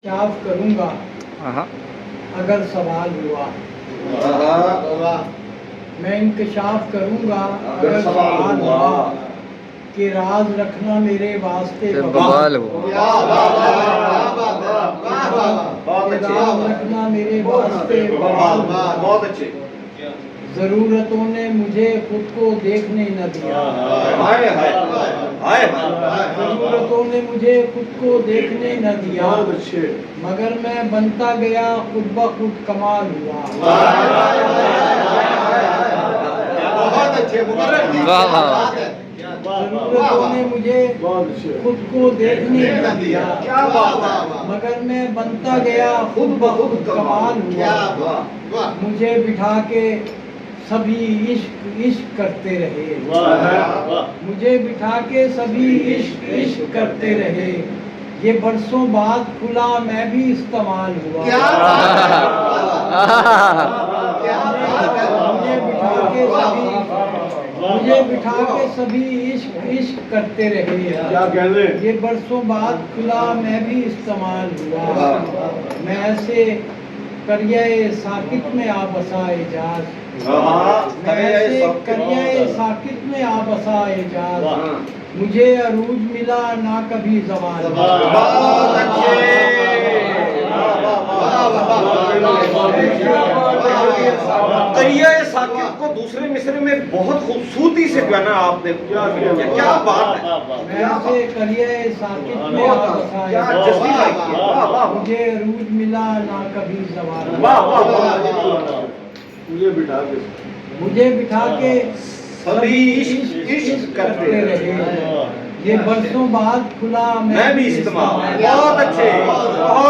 इंकशाफ करूंगा अगर सवाल हुआ। मैं इंकशाफ करूंगा अगर सवाल हुआ कि राज रखना मेरे वास्ते बवाल हो। राज रखना मेरे वास्ते बवाल हो। बहुत अच्छे। जरूरतों ने मुझे खुद को देखने न दिया। जरूरतों ने मुझे खुद को देखने न दिया, मगर मैं बनता गया खुद ब खुद कमाल हुआ। बहुत अच्छे। जरूरतों ने मुझे खुद को देखने न दिया, क्या बात। मगर मैं बनता गया खुद ब खुद कमाल हुआ। मुझे बिठा के सभी इश्क इश्क करते रहे। मुझे बिठा के सभी इश्क इश्क करते रहे। ये बरसों बाद खुला मैं भी इस्तेमाल हुआ। मुझे बिठा के सभी इश्क इश्क करते रहे। ये बरसों बाद खुला मैं भी इस्तेमाल हुआ। मैं ऐसे करिए साकित में आ बसा एजाज। मैं ऐसे करिए साकित में आ बसा एजाज। मुझे अरूज मिला ना कभी ज़वाल। बहुत अच्छे। करिए साकिब को दूसरे मिसरे में बहुत खूबसूरती से बयाना आपने क्या बात है। मैं ऐसे करिए साकित में आ बसा एजाज। मुझे अरूज मिला ना कभी ज़वाल। मुझे बिठा के सभी इश्क इश्क करते रहे। ये बरसों बाद खुला मैं भी इस्तेमाल। बहुत अच्छे। बहुत